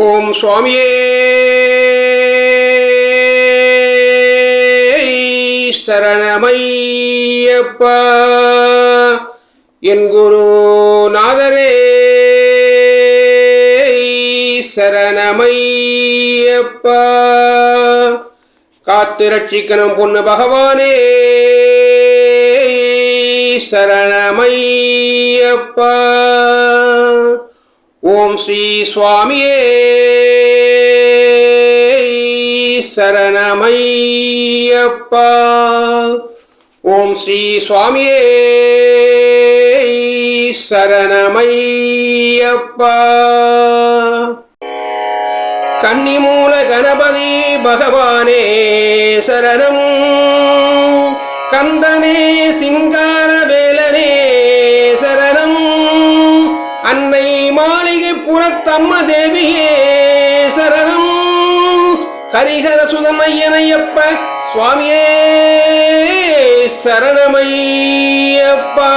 ஓம் சுவாமியே சரணமையப்பா. என் குருநாதரே சரணமையப்பா. காத்து ரட்சிக்கணும் பொண்ணு பகவானே சரணமையப்பா. ஓம் ஸ்ரீ சுவாமியே சரணமையப்பா. ஓம் ஸ்ரீ சுவாமியே சரணமையப்பா. கன்னிமூல கணபதி பகவானே சரணம். கந்தனே சிங்கார வேலனே சரணம். அன்னை மாளிகை புறத்தம்ம தேவியே சரணம். ஹரிஹர சுதமையனையப்ப சுவாமியே சரணமையப்பா.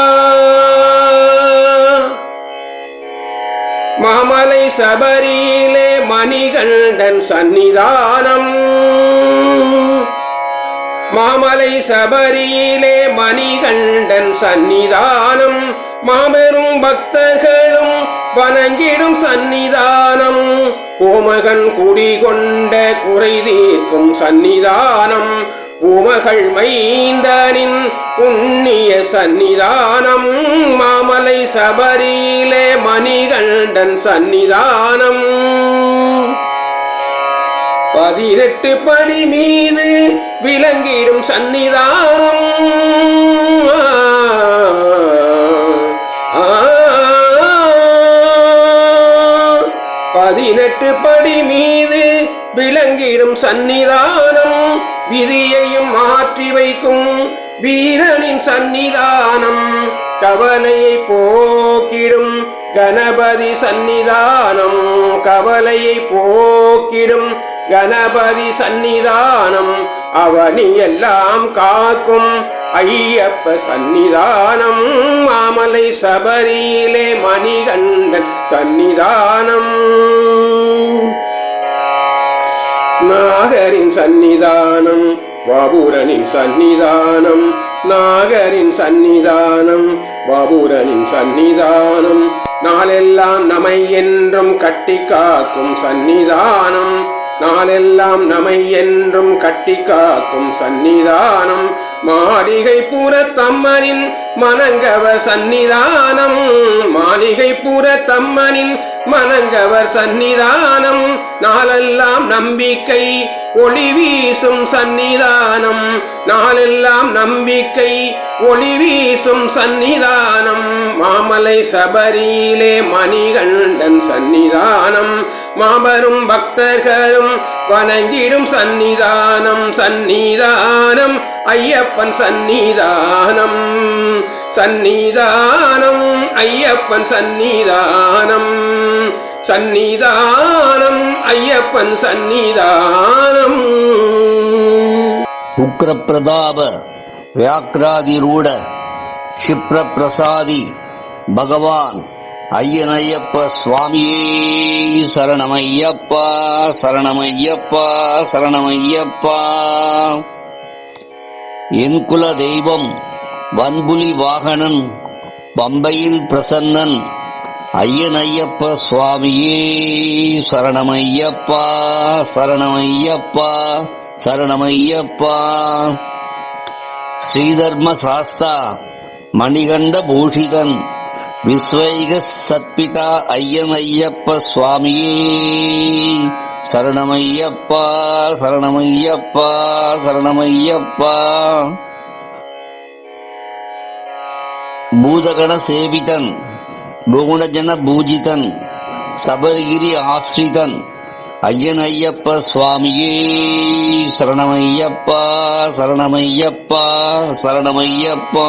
மாமலை சபரியிலே மணிகண்டன் சந்நிதானம். மாமலை சபரியிலே மணிகண்டன் சந்நிதானம். மாபெரும் பக்தர்களும் வணங்கிடும் சந்நிதானம். கோமகன் குடிகொண்ட குறை தீர்க்கும் சந்நிதானம். பூமகள் மைந்தனின் புண்ணிய சந்நிதானம். மாமலை சபரியிலே மணிகண்டன் சந்நிதானம். 18 படி மீது விளங்கிடும் சந்நிதானம். 18 படி மீது விளங்கிடும் சந்நிதானம். விதியையும் மாற்றி வைக்கும் வீரனின் சந்நிதானம். கவலையை போக்கிடும் கணபதி சந்நிதானம். கவலையை போக்கிடும் கணபதி சந்நிதானம். அவனி எல்லாம் காக்கும் ஐயப்ப சந்நிதானம். மாமலை சபரியிலே மணிகண்டன் சந்நிதானம். நாகரின் சந்நிதானம் பாபுரனின் சந்நிதானம். நாகரின் சந்நிதானம் பாபுரனின் சந்நிதானம். நாளெல்லாம் நமை என்றும் கட்டி காக்கும் சந்நிதானம். நாளெல்லாம் நமை என்றும் கட்டி காக்கும் சந்நிதானம். மாளிகை புறத்தம்மனின் மணங்கவர் சந்நிதானம். மாளிகை புறத்தம்மனின் மணங்கவர் சந்நிதானம். நாளெல்லாம் நம்பிக்கை ஒளி வீசும் சந்நிதானம். நாளெல்லாம் நம்பிக்கை ஒளி வீசும் சந்நிதானம். மாமலை சபரியிலே மணிகண்டன் சந்நிதானம். மாபெரும் பக்தர்களும் வணங்கிடும் சந்நிதானம். சந்நிதானம் ஐயப்பன் சந்நிதானம். சந்நிதானம் ஐயப்பன் சந்நிதானம். சந்நிதானம் ஐயப்பன் சந்நிதானம். சுக்ரபிரதாப வியாக்ராதிரூட க்ஷிப்ரபிரசாதி பகவான் ஐயனையப்ப சுவாமியே சரணமையப்பா. சரணமையப்பா. சரணமையப்பா. என் குல தெய்வம் வன்புலி வாகனன் பம்பையில் பிரசன்னன் ஐயனையப்ப சுவாமியே சரணமையப்பா. சரணமையப்பா. சரணமையப்பா. ஸ்ரீதர்ம சாஸ்தா மணிகண்ட பூஷிதன் விஸ்வைக சத்பிதா ஐயனையப்ப சுவாமியே சரணமையப்பா. சரணமையப்பா. சரணமையப்பா. பூதகண சேவிதன் புவனஜன பூஜிதன் சபரிகிரி ஆஸ்ரிதன் ஐயனையப்ப சுவாமியே சரணமையப்பா. சரணமையப்பா. சரணமையப்பா.